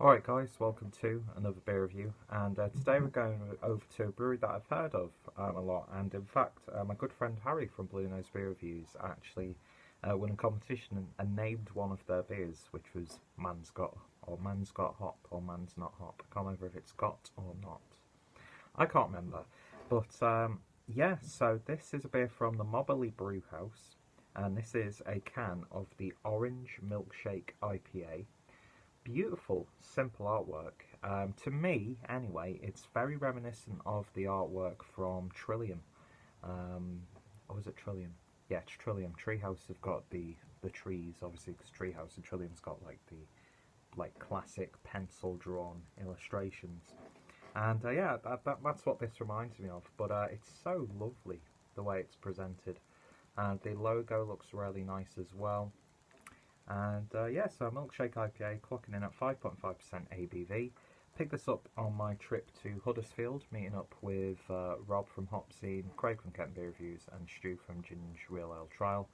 Alright guys, welcome to another beer review, and today we're going over to a brewery that I've heard of a lot, and in fact my good friend Harry from Blue Nose Beer Reviews actually won a competition and named one of their beers, which was Man's Got Hop, or Man's Not Hop. I can't remember if it's got or not. I can't remember, but yeah, so this is a beer from the Mobberley Brewhouse, and this is a can of the Orange Milkshake IPA. Beautiful, simple artwork. To me, anyway, it's very reminiscent of the artwork from Trillium. Or was it Trillium? Yeah, it's Trillium. Treehouse have got the trees, obviously, because Treehouse and Trillium's got like the classic pencil drawn illustrations. And yeah, that's what this reminds me of. But it's so lovely the way it's presented, and the logo looks really nice as well. And yeah, so Milkshake IPA clocking in at 5.5% ABV. Picked this up on my trip to Huddersfield, meeting up with Rob from Hopscene, Craig from Kent Beer Reviews, and Stu from Ginge Real Ale Trial.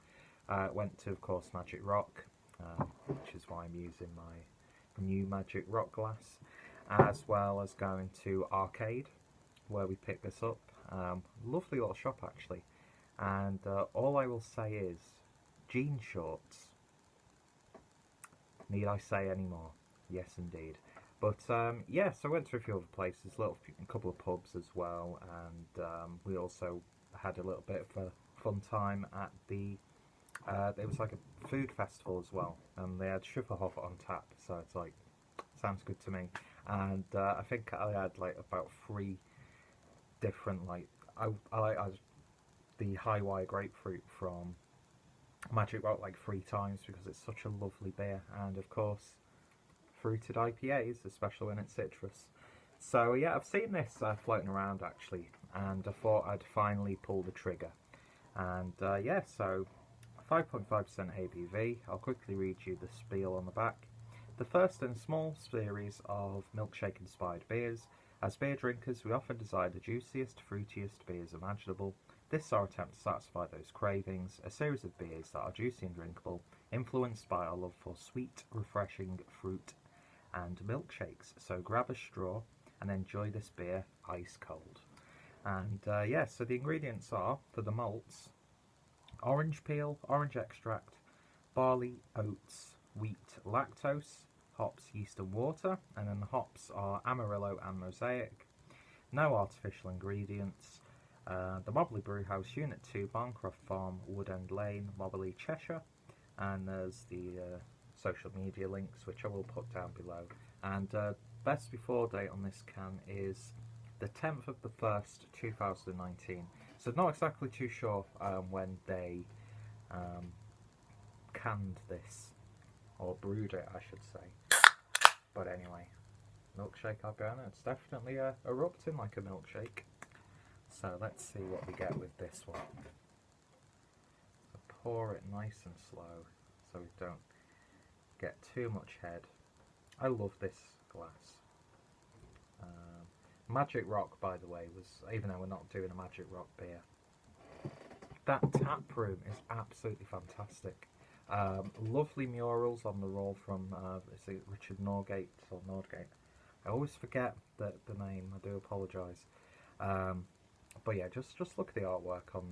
Went to, of course, Magic Rock, which is why I'm using my new Magic Rock glass, as well as going to Arcade, where we picked this up. Lovely little shop, actually. And all I will say is, jean shorts. Need I say any more? Yes, indeed. But yeah, so I went to a few other places, a couple of pubs as well, and we also had a little bit of a fun time at the. It was like a food festival as well, and they had Schufferhofer on tap, so it's like, sounds good to me. And I think I had like about 3 different I the high wire grapefruit from Magic Rock like 3 times because it's such a lovely beer, and of course fruited IPAs, especially when it's citrus. So yeah, I've seen this floating around actually, and I thought I'd finally pull the trigger. And yeah, so 5.5% ABV. I'll quickly read you the spiel on the back. The first in a small series of milkshake inspired beers. As beer drinkers, we often desire the juiciest, fruitiest beers imaginable. This is our attempt to satisfy those cravings, a series of beers that are juicy and drinkable, influenced by our love for sweet, refreshing fruit and milkshakes. So grab a straw and enjoy this beer ice cold. And yeah, so the ingredients are, for the malts, orange peel, orange extract, barley, oats, wheat, lactose, hops, yeast and water, and then the hops are Amarillo and Mosaic. No artificial ingredients. The Mobberley Brewhouse, Unit 2, Barncroft Farm, Woodend Lane, Mobberley, Cheshire. And there's the social media links, which I will put down below. And best before date on this can is the 10th of the 1st, 2019. So not exactly too sure when they canned this, or brewed it, I should say. But anyway, Milkshake IPA, it's definitely erupting like a milkshake. So let's see what we get with this one. So pour it nice and slow so we don't get too much head. I love this glass. Magic Rock, by the way, was, even though we're not doing a Magic Rock beer, that tap room is absolutely fantastic. Lovely murals on the wall from is it Richard Norgate or Nordgate? I always forget the name. I do apologise. But yeah, just look at the artwork on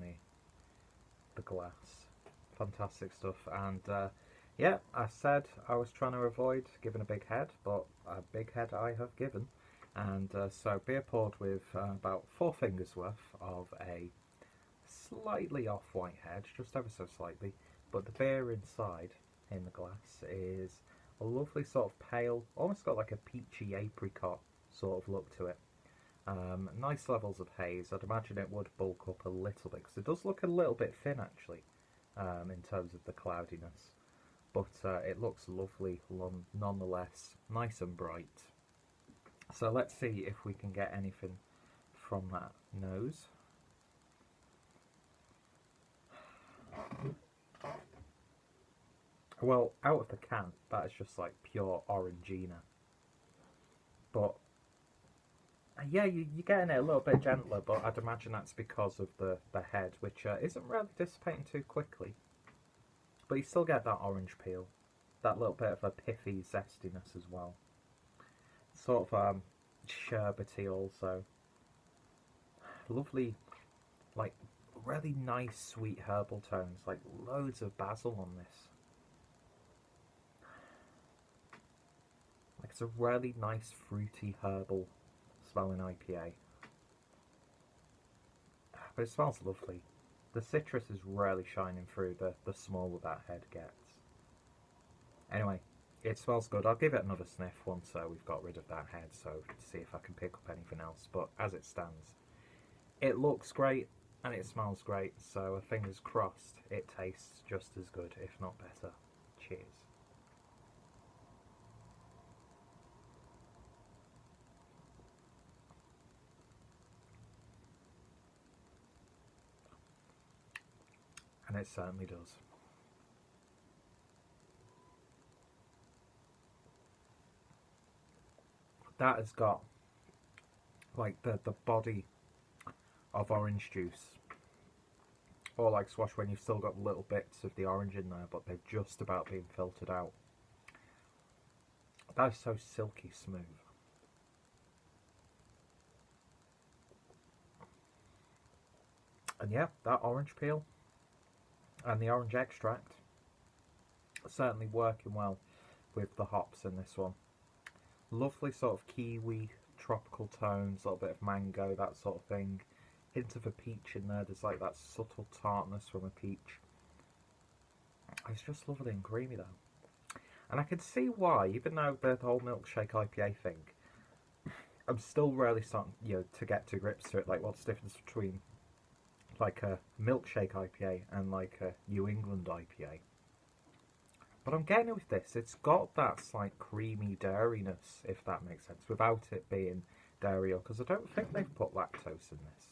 the glass. Fantastic stuff. And yeah, I said I was trying to avoid giving a big head, but a big head I have given. And so beer poured with about 4 fingers worth of a slightly off-white head, just ever so slightly. But the beer inside, in the glass, is a lovely sort of pale, almost got like a peachy apricot sort of look to it. Nice levels of haze. I'd imagine it would bulk up a little bit, because it does look a little bit thin actually, in terms of the cloudiness. But it looks lovely nonetheless, nice and bright. So let's see if we can get anything from that nose. Well, out of the can, that is just like pure Orangina. But yeah, you're getting it a little bit gentler, but I'd imagine that's because of the head, which isn't really dissipating too quickly. But you still get that orange peel, that little bit of a pithy zestiness as well. sort of sherbety also. Lovely, like really nice sweet herbal tones, like loads of basil on this. Like it's a really nice fruity herbal smelling IPA. But it smells lovely. The citrus is really shining through the smaller that head gets. Anyway, it smells good. I'll give it another sniff once we've got rid of that head, so to see if I can pick up anything else. But as it stands, it looks great and it smells great, so fingers crossed it tastes just as good, if not better. Cheers. And it certainly does. That has got like the body of orange juice, or like squash when you've still got little bits of the orange in there but they've just about been filtered out. That is so silky smooth. And yeah, that orange peel and the orange extract certainly working well with the hops in this one. Lovely sort of kiwi, tropical tones, a little bit of mango, that sort of thing. Hint of a peach in there. There's like that subtle tartness from a peach. It's just lovely and creamy though. And I can see why, even though the whole Milkshake IPA thing, I'm still really starting, to get to grips to it. Like, what's the difference between like a Milkshake IPA and like a New England IPA? But I'm getting it with this. It's got that slight creamy dairiness, if that makes sense, without it being dairy, because I don't think they've put lactose in this.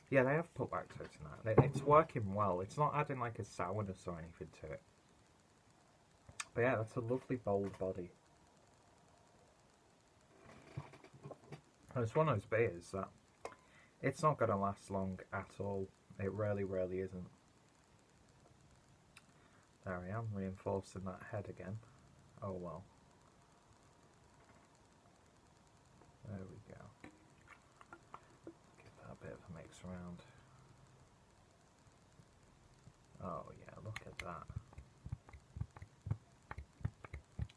Yeah, they have put lactose in that. It's working well. It's not adding like a sourness or anything to it. But yeah, that's a lovely bold body. And it's one of those beers that it's not going to last long at all. It really, really isn't. There I am, reinforcing that head again. Oh well. There we go. Give that a bit of a mix around. Oh yeah, look at that.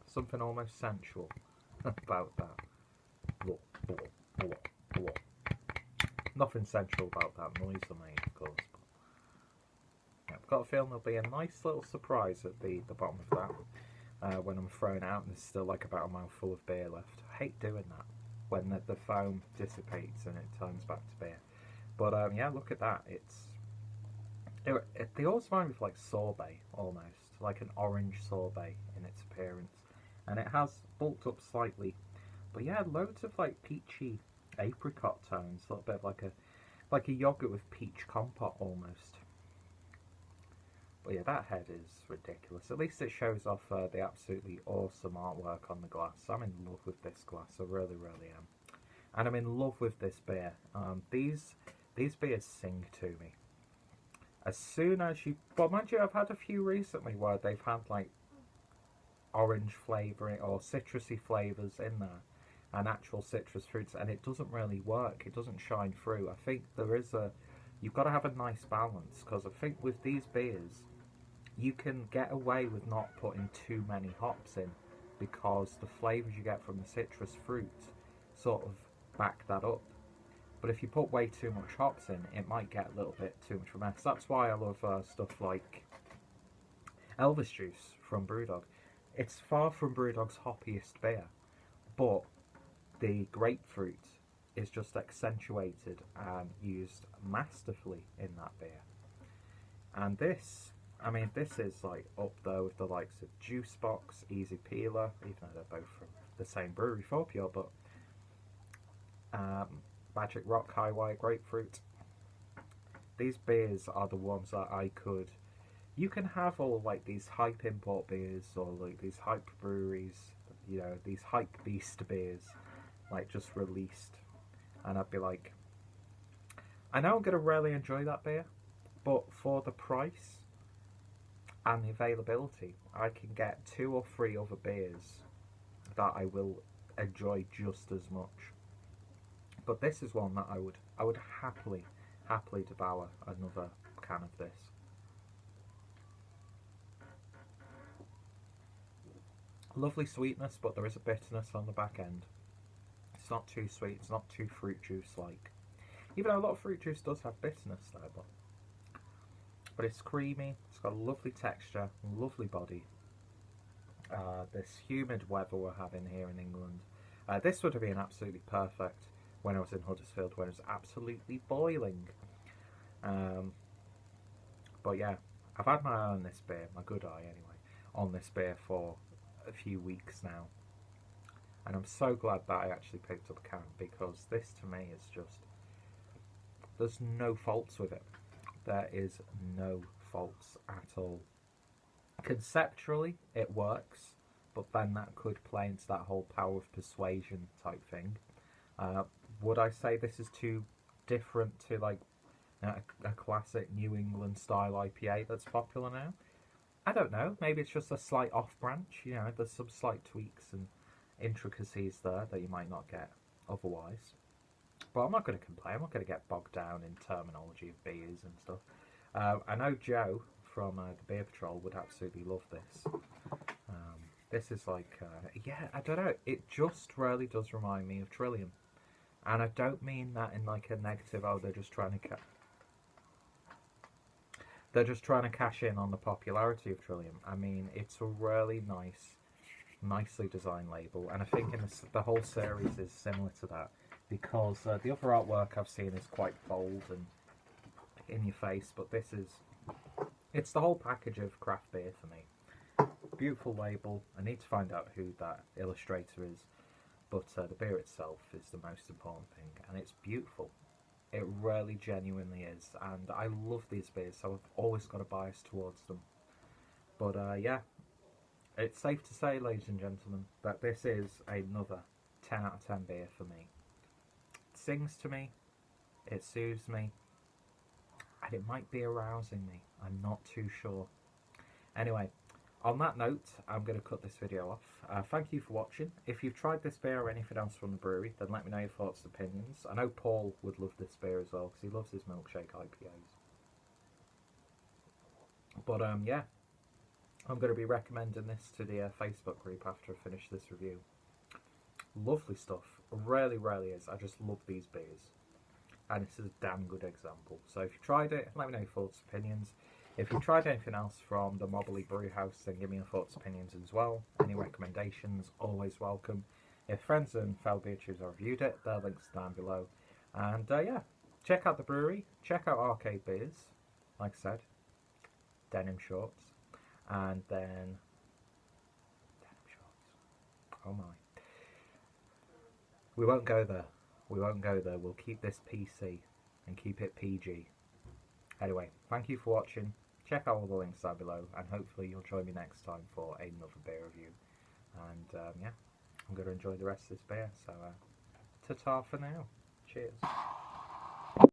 Something almost sensual about that. Nothing sensual about that noise I made, of course. I've got a feeling there'll be a nice little surprise at the bottom of that when I'm throwing it out and there's still like about a mouthful of beer left. I hate doing that when the foam dissipates and it turns back to beer. But yeah, look at that. They always remind me of like sorbet almost, like an orange sorbet in its appearance, and it has bulked up slightly. But yeah, loads of like peachy apricot tones, a little bit of like a yogurt with peach compote almost. But yeah, that head is ridiculous. At least it shows off the absolutely awesome artwork on the glass. I'm in love with this glass, I really, really am. And I'm in love with this beer. These beers sing to me. As soon as you... Well, mind you, I've had a few recently where they've had like orange flavouring or citrusy flavours in there and actual citrus fruits, and it doesn't really work. It doesn't shine through. I think there is you've got to have a nice balance, because I think with these beers you can get away with not putting too many hops in, because the flavours you get from the citrus fruit sort of back that up. But if you put way too much hops in, it might get a little bit too much of a mess. That's why I love stuff like Elvis Juice from Brewdog. It's far from Brewdog's hoppiest beer, but the grapefruit is just accentuated and used masterfully in that beer. And this, I mean, this is like up there with the likes of Juice Box, Easy Peeler, even though they're both from the same brewery, 4Pure, but Magic Rock High Wire Grapefruit. These beers are the ones that you can have all like these hype import beers or like these hype breweries, these hype beast beers, like just released, and I'd be like, I know I'm going to really enjoy that beer, but for the price and the availability, I can get 2 or 3 other beers that I will enjoy just as much. But this is one that I would happily devour another can of this. Lovely sweetness, but there is a bitterness on the back end. It's not too sweet, it's not too fruit juice like. Even though a lot of fruit juice does have bitterness there, but it's creamy, it's got a lovely texture, lovely body. This humid weather we're having here in England, this would have been absolutely perfect when I was in Huddersfield, when it was absolutely boiling. But yeah, I've had my eye on this beer, my good eye anyway, on this beer for a few weeks now. And I'm so glad that I actually picked up a can, because this to me is just, there's no faults with it. There is no faults at all. Conceptually, it works, but then that could play into that whole power of persuasion type thing. Would I say this is too different to like a classic New England style IPA that's popular now? I don't know. Maybe it's just a slight off branch. You know, there's some slight tweaks and intricacies there that you might not get otherwise. But I'm not going to complain. I'm not going to get bogged down in terminology of beers and stuff. I know Joe from the Beer Patrol would absolutely love this. This is like, yeah, I don't know. It just really does remind me of Trillium. And I don't mean that in like a negative, oh, they're just trying to cash in on the popularity of Trillium. I mean, it's a really nicely designed label. And I think in the whole series is similar to that. Because the other artwork I've seen is quite bold and in your face, but this is, it's the whole package of craft beer for me. Beautiful label. I need to find out who that illustrator is, but the beer itself is the most important thing, and it's beautiful. It really genuinely is, and I love these beers, so I've always got a bias towards them. But yeah, it's safe to say, ladies and gentlemen, that this is another 10 out of 10 beer for me. It sings to me, it soothes me, and it might be arousing me. I'm not too sure. Anyway, on that note, I'm going to cut this video off. Thank you for watching. If you've tried this beer or anything else from the brewery, then let me know your thoughts and opinions. I know Paul would love this beer as well, because he loves his Milkshake IPAs. But yeah, I'm going to be recommending this to the Facebook group after I finish this review. Lovely stuff. Really, really is. I just love these beers. And this is a damn good example. So if you tried it, let me know your thoughts and opinions. If you've tried anything else from the Mobberley Brewhouse, then give me your thoughts and opinions as well. Any recommendations, always welcome. If friends and fellow beer tubers have reviewed it, their links down below. And yeah, check out the brewery, check out Arcade Beers, like I said, denim shorts, and then denim shorts. Oh my. We won't go there. We won't go there. We'll keep this PC and keep it PG. Anyway, thank you for watching. Check out all the links down below, and hopefully you'll join me next time for another beer review. And yeah, I'm going to enjoy the rest of this beer. So ta-ta for now. Cheers.